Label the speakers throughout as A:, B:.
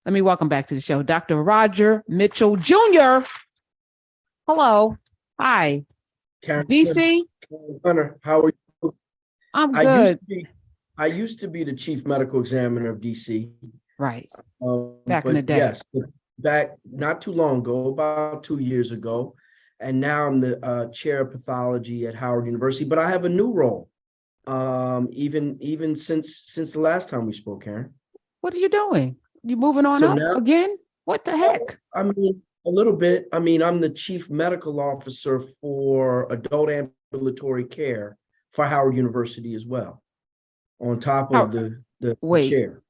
A: Let me welcome back to the show, Dr. Roger Mitchell Jr. Hello. Hi.
B: Karen
A: DC,
B: Hunter, how are you?
A: I'm
B: I used
A: good.
B: to be I used to be the chief medical examiner of DC.
A: Right. Back in the
B: But
A: day.
B: yes, back not too long ago, about 2 years ago, and now I'm the chair of pathology at Howard University. But I have a new role, even since the last time we spoke, Karen.
A: What are you doing? You moving on
B: So
A: up
B: now,
A: again? What the heck?
B: I mean, a little bit. I mean, I'm the chief medical officer for adult ambulatory care for Howard University as well, on top
A: How,
B: of the
A: wait.
B: chair.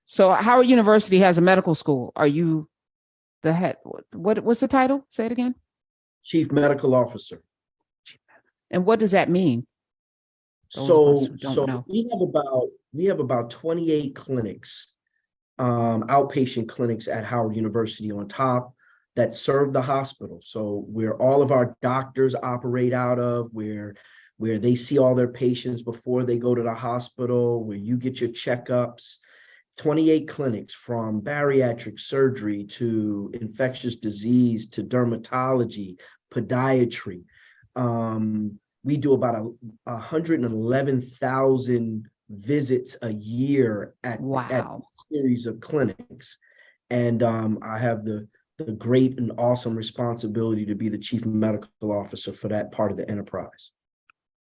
A: So Howard University has a medical school. Are you the head? What's the title? Say it again.
B: Chief medical officer.
A: And what does that mean? Those of us
B: So
A: who don't
B: so
A: know.
B: we have about 28 clinics, outpatient clinics at Howard University on top that serve the hospital. So where all of our doctors operate out of, where they see all their patients before they go to the hospital, where you get your checkups. 28 clinics, from bariatric surgery to infectious disease to dermatology, podiatry. We do about 111,000 visits a year at
A: Wow.
B: a series of clinics. And I have the great and awesome responsibility to be the chief medical officer for that part of the enterprise.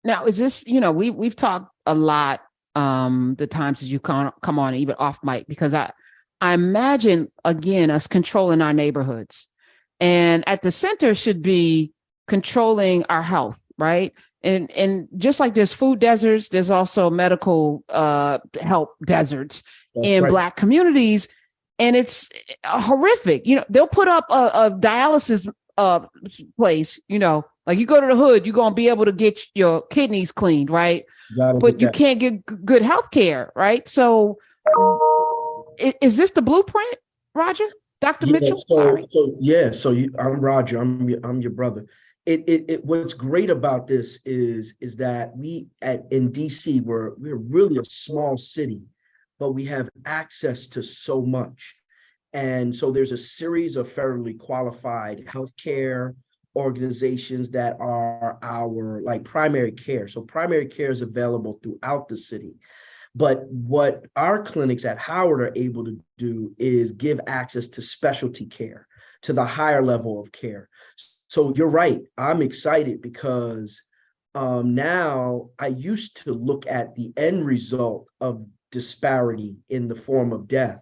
A: Now, is this, we've talked a lot the times that you come on, even off mic, because I imagine, again, us controlling our neighborhoods, and at the center should be controlling our health, right? And just like there's food deserts, there's also medical help deserts
B: That's
A: in
B: right.
A: Black communities, and it's horrific. They'll put up a dialysis place, like you go to the hood, you're going to be able to get your kidneys cleaned, right?
B: Gotta
A: But
B: get
A: you
B: that.
A: can't get good health care, right? So is this the blueprint, Roger? Dr.
B: Yeah,
A: Mitchell? Sorry.
B: I'm Roger. I'm your brother. What's great about this is that in DC we're really a small city, but we have access to so much. And so there's a series of federally qualified healthcare organizations that are our like primary care. So primary care is available throughout the city. But what our clinics at Howard are able to do is give access to specialty care, to the higher level of care. So you're right. I'm excited because now I used to look at the end result of disparity in the form of death.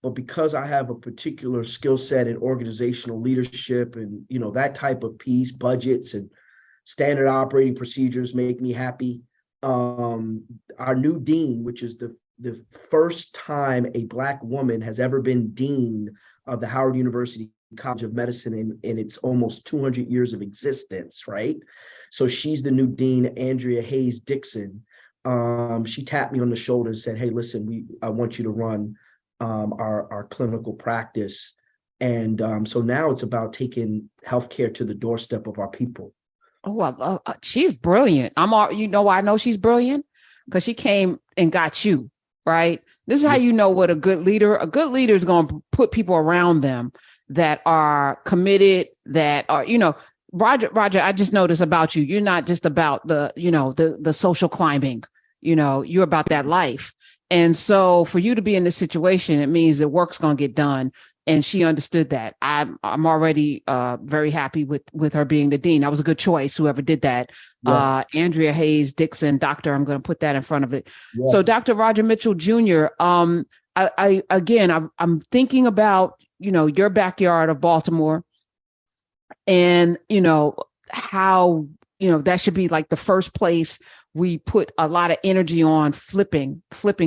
B: But because I have a particular skill set in organizational leadership and that type of piece, budgets and standard operating procedures make me happy. Our new dean, which is the first time a Black woman has ever been dean of the Howard University College of Medicine in its almost 200 years of existence, right? So she's the new dean, Andrea Hayes Dixon. She tapped me on the shoulder and said, "Hey, listen, I want you to run our clinical practice." And so now it's about taking healthcare to the doorstep of our people.
A: Oh, I love, she's brilliant. Why I know she's brilliant? Because she came and got you, right? This is how you know what a good leader is going to put people around them that are committed, that are, Roger, I just noticed about you. You're not just about the social climbing, you're about that life. And so for you to be in this situation, it means that work's going to get done. And she understood that. I'm already very happy with her being the dean. That was a good choice, whoever did that.
B: Yeah.
A: Andrea Hayes Dixon, doctor. I'm going to put that in front of it.
B: Yeah.
A: So Dr. Roger Mitchell Jr., I'm thinking about, your backyard of Baltimore, and, how, that should be like the first place we put a lot of energy on flipping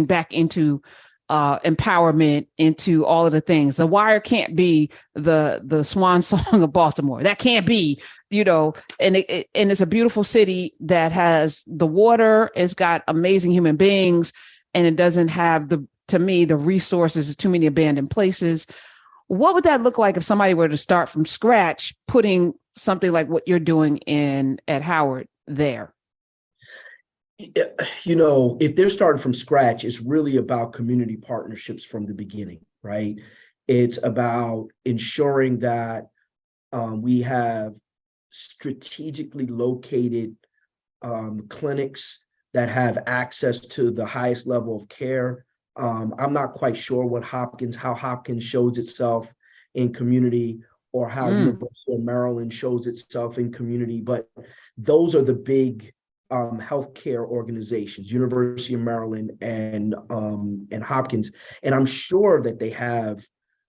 A: back into empowerment, into all of the things. The Wire can't be the swan song of Baltimore. That can't be, and it's a beautiful city that has the water. It's got amazing human beings, and it doesn't have to me, the resources, too many abandoned places. What would that look like if somebody were to start from scratch, putting something like what you're doing at Howard there?
B: If they're starting from scratch, it's really about community partnerships from the beginning, right? It's about ensuring that we have strategically located clinics that have access to the highest level of care. I'm not quite sure how Hopkins shows itself in community, or how
A: Mm.
B: University of Maryland shows itself in community, but those are the big healthcare organizations, University of Maryland and Hopkins, and I'm sure that they have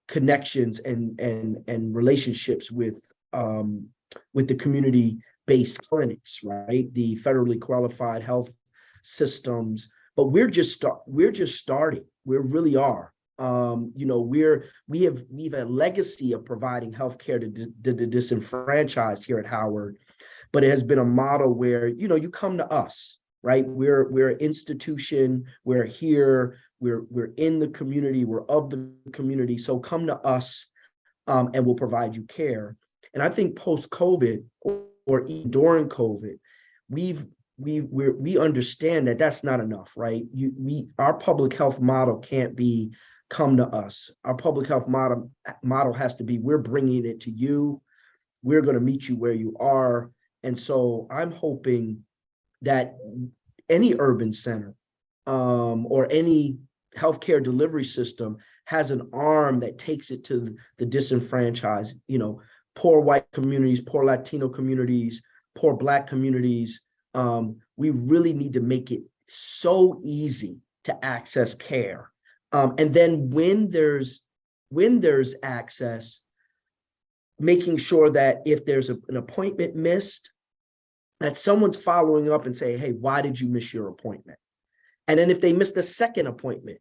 B: connections and relationships with the community-based clinics, right? The federally qualified health systems, but we're just starting. We really are. You know, we've a legacy of providing healthcare to the disenfranchised here at Howard, but it has been a model where, you know, you come to us, right? We're an institution, we're here, we're in the community, we're of the community. So come to us, and we'll provide you care. And I think post-COVID, or even during COVID, we understand that that's not enough, right? Our public health model can't be come to us. Our public health model has to be, we're bringing it to you. We're going to meet you where you are. And so I'm hoping that any urban center, or any healthcare delivery system has an arm that takes it to the disenfranchised, you know, poor white communities, poor Latino communities, poor Black communities. We really need to make it so easy to access care. And then when there's access, making sure that if there's an appointment missed, that someone's following up and say, hey, why did you miss your appointment? And then if they missed the second appointment,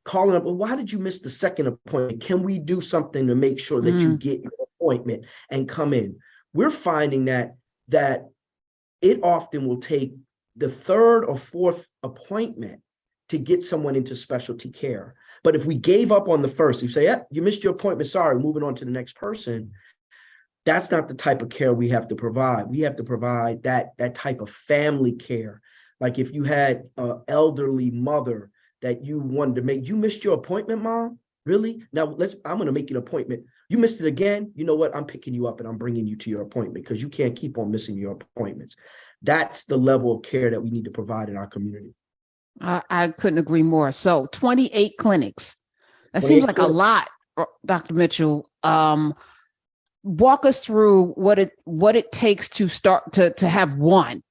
B: calling up, well, why did you miss the second appointment? Can we do something to make sure that you get your appointment and come in? We're finding that it often will take the third or fourth appointment to get someone into specialty care. But if we gave up on the first, you say, yeah, you missed your appointment, sorry, moving on to the next person, that's not the type of care we have to provide. We have to provide that type of family care. Like if you had an elderly mother that you wanted to make, you missed your appointment, mom? Really? Now I'm going to make an appointment. You missed it again? You know what? I'm picking you up and I'm bringing you to your appointment, because you can't keep on missing your appointments. That's the level of care that we need to provide in our community.
A: I couldn't agree more. So 28 clinics. That seems
B: 28
A: like a
B: clinics.
A: lot, Dr. Mitchell. Walk us through what it takes to start to have one,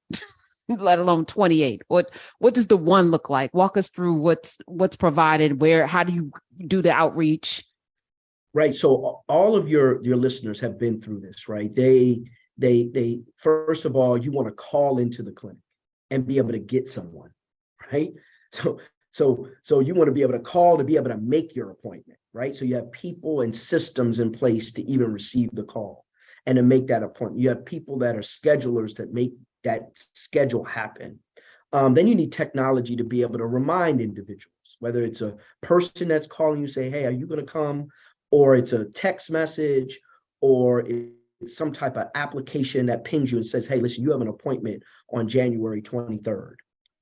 A: let alone 28. What does the one look like? Walk us through what's provided, how do you do the outreach?
B: Right. So all of your listeners have been through this, right? They first of all, you want to call into the clinic and be able to get someone, right? So you want to be able to call to be able to make your appointment, right? So you have people and systems in place to even receive the call and to make that appointment. You have people that are schedulers that make that schedule happen. Then you need technology to be able to remind individuals, whether it's a person that's calling you, say, hey, are you going to come? Or it's a text message, or it's some type of application that pings you and says, hey, listen, you have an appointment on January 23rd.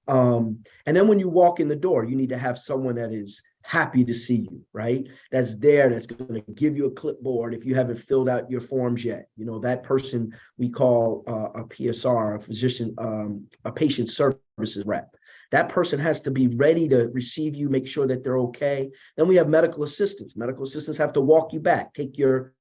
B: And then when you walk in the door, you need to have someone that is happy to see you, right? That's there, that's going to give you a clipboard if you haven't filled out your forms yet. You know, that person we call a PSR, a physician, a patient services rep. That person has to be ready to receive you, make sure that they're okay. Then we have medical assistants. Medical assistants have to walk you back, take your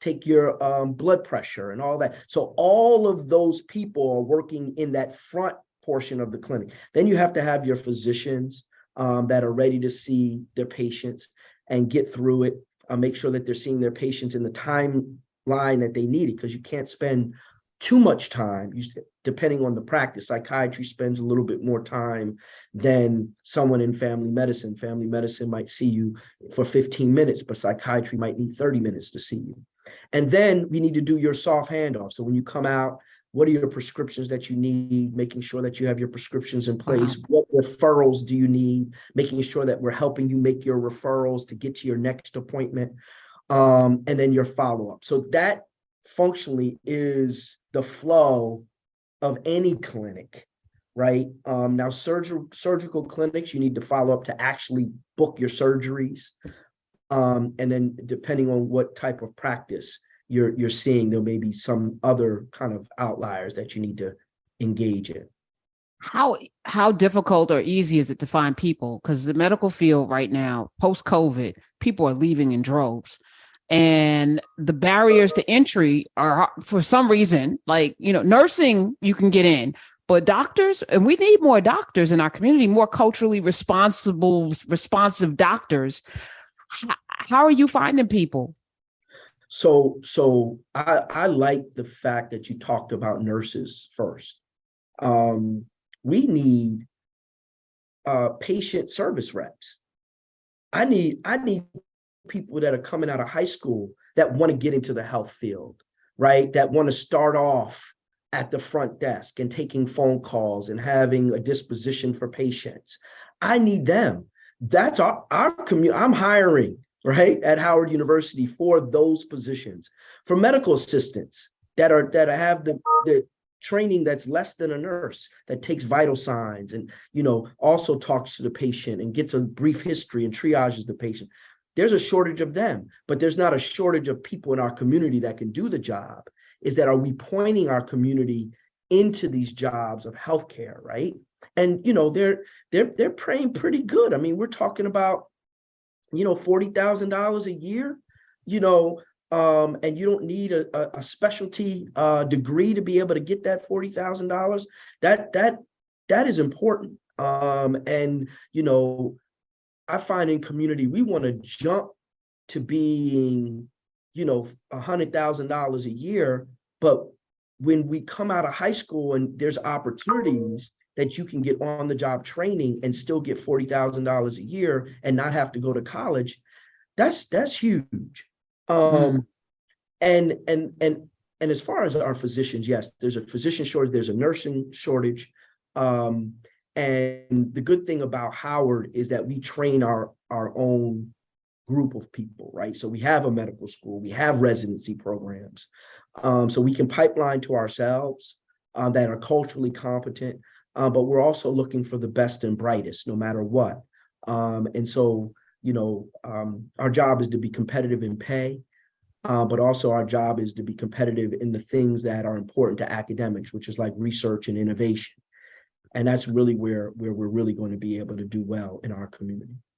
B: blood pressure and all that. So all of those people are working in that front portion of the clinic. Then you have to have your physicians that are ready to see their patients and get through it, make sure that they're seeing their patients in the timeline that they need it, because you can't spend too much time, depending on the practice. Psychiatry spends a little bit more time than someone in family medicine. Family medicine might see you for 15 minutes, but psychiatry might need 30 minutes to see you. And then we need to do your soft handoff. So when you come out, what are your prescriptions that you need? Making sure that you have your prescriptions in place. What referrals do you need? Making sure that we're helping you make your referrals to get to your next appointment. And then your follow-up. So that functionally is the flow of any clinic, right? Now, surgical clinics, you need to follow up to actually book your surgeries. And then depending on what type of practice you're seeing, there may be some other kind of outliers that you need to engage in.
A: How difficult or easy is it to find people? Because the medical field right now, post COVID, people are leaving in droves, and the barriers to entry are, for some reason, like, nursing, you can get in, but doctors, and we need more doctors in our community, more culturally responsive doctors. How are you finding people?
B: So I like the fact that you talked about nurses first. We need patient service reps. I need people that are coming out of high school that want to get into the health field, right? That want to start off at the front desk and taking phone calls and having a disposition for patients. I need them. That's our community. I'm hiring, right, at Howard University for those positions, for medical assistants that have the training that's less than a nurse, that takes vital signs and also talks to the patient and gets a brief history and triages the patient. There's a shortage of them, but there's not a shortage of people in our community that can do the job. Is that, are we pointing our community into these jobs of healthcare, right? And they're paying pretty good. I mean, we're talking about $40,000 a year, and you don't need a specialty degree to be able to get that $40,000. That is important. And I find in community, we want to jump to being, $100,000 a year. But when we come out of high school and there's opportunities that you can get on the job training and still get $40,000 a year and not have to go to college, that's huge.
A: Mm.
B: And as far as our physicians, yes, there's a physician shortage, there's a nursing shortage. And the good thing about Howard is that we train our own group of people, right? So we have a medical school, we have residency programs. So we can pipeline to ourselves that are culturally competent, but we're also looking for the best and brightest, no matter what. And so, our job is to be competitive in pay, but also our job is to be competitive in the things that are important to academics, which is like research and innovation. And that's really where we're really going to be able to do well in our community.